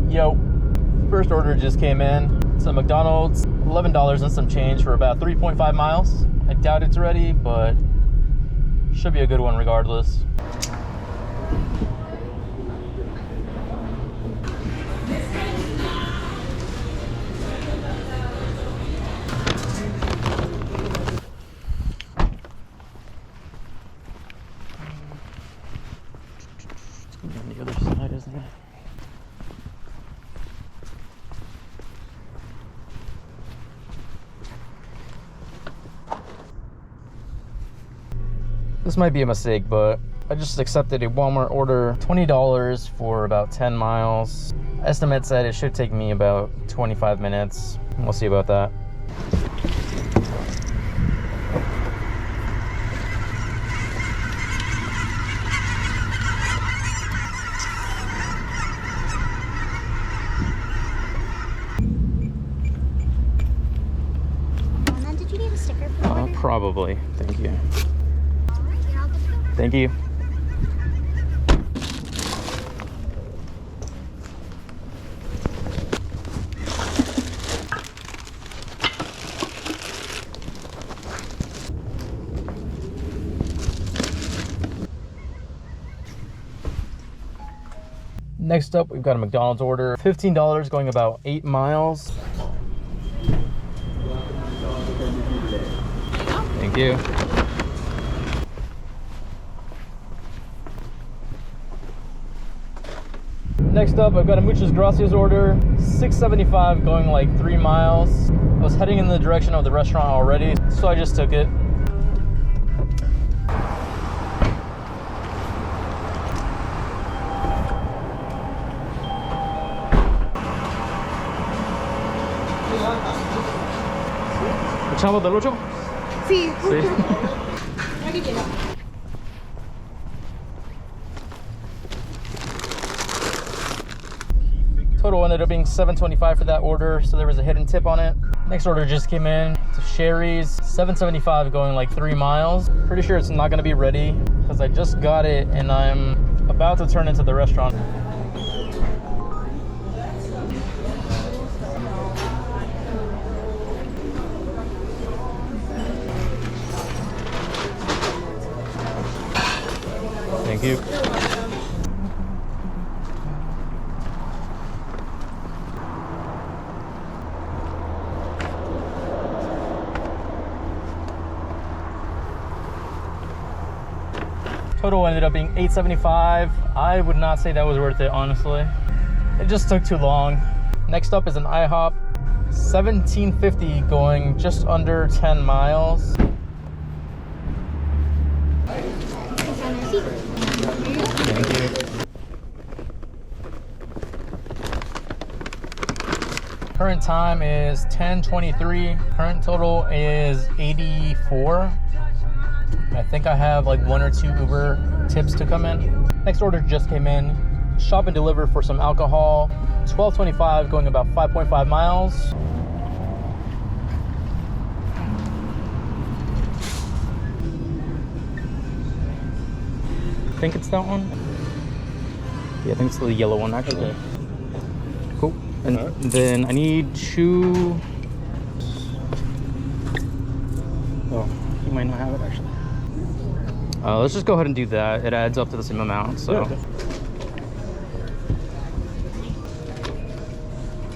Yo, first order just came in. It's a McDonald's, $11 and some change for about 3.5 miles. I doubt it's ready, but should be a good one regardless. On the other side, isn't it? This might be a mistake, but I just accepted a Walmart order, $20 for about 10 miles. Estimate said it should take me about 25 minutes. We'll see about that. Did you need a sticker? Probably. Thank you. Thank you. Next up, we've got a McDonald's order. $15 going about 8 miles. Thank you. Next up, I've got a Muchas Gracias order, $6.75 going like 3 miles. I was heading in the direction of the restaurant already, so I just took it. ¿Echamos del 8? Sí. Sí. Aquí tiene. Total ended up being $7.25 for that order, so there was a hidden tip on it. Next order just came in. It's a Sherry's, $7.75 going like 3 miles. Pretty sure it's not gonna be ready because I just got it and I'm about to turn into the restaurant. Thank you. Total ended up being $8.75. I would not say that was worth it, honestly. It just took too long. Next up is an IHOP, $17.50 going just under 10 miles. Thank you. Current time is 10:23. Current total is 84. I think I have like 1 or 2 Uber tips to come in. Next order just came in. Shop and deliver for some alcohol. $12.25 going about 5.5 miles. I think it's that one. Yeah, I think it's the yellow one actually. Okay. Cool. And then I need 2. Oh, you might not have it actually. Let's just go ahead and do that. It adds up to the same amount, so. Yeah, okay.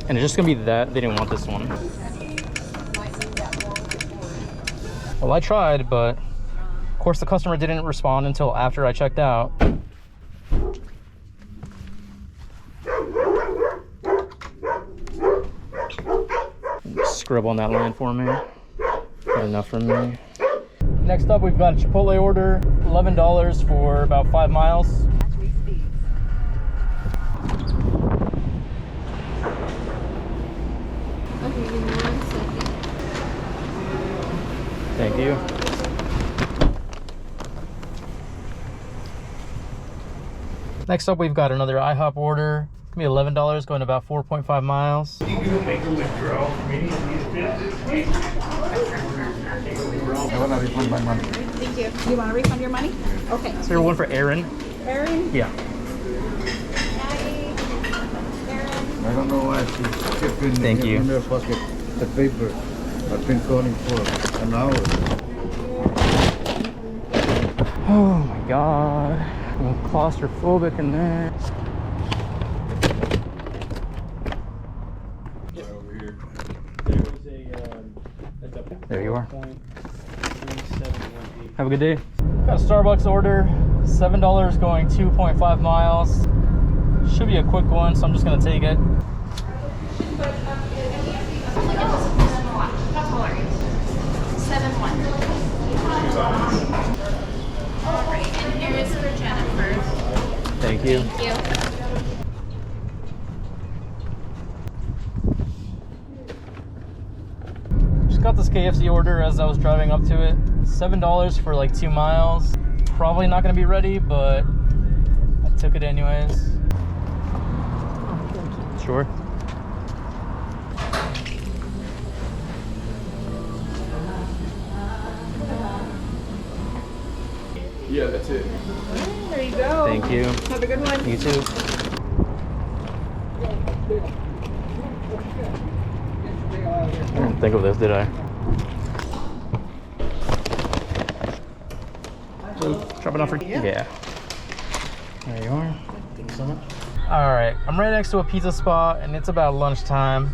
And it's just gonna be that. They didn't want this one. Well, I tried, but of course the customer didn't respond until after I checked out. Scribble on that line for me. Good enough for me. Next up, we've got a Chipotle order, $11 for about 5 miles. Okay, give me 1 second. Thank you. Next up, we've got another IHOP order. It's gonna be $11 going about 4.5 miles. I want to refund my money. Thank you. You want to refund your money? Okay. Is there one for Aaron? Aaron? Yeah. Aaron? I don't know why she's keeping Thank you. in her pocket the paper. I've been calling for an hour. Oh my god. I'm claustrophobic in there. Over here. There you are. Have a good day. Got a Starbucks order. $7 going 2.5 miles. Should be a quick one, so I'm just gonna take it. Alright, and here is for Jennifer. Thank you. Thank you. Just got this KFC order as I was driving up to it. $7 for like 2 miles. Probably not gonna be ready, but I took it anyways. Sure. Yeah, that's it. There you go. Thank you. Have a good one. You too. I didn't think of this, did I? So, dropping off for yeah. There you are. Thank you so much. All right, I'm right next to a pizza spot, and it's about lunchtime.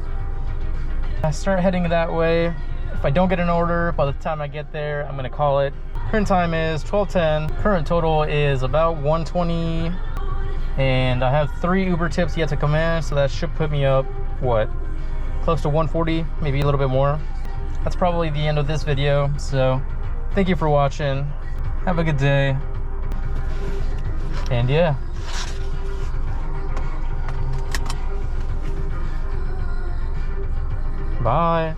I start heading that way. If I don't get an order by the time I get there, I'm gonna call it. Current time is 12:10. Current total is about 120, and I have 3 Uber tips yet to come in, so that should put me up, what, close to 140, maybe a little bit more. That's probably the end of this video, so thank you for watching. Have a good day, and yeah. Bye.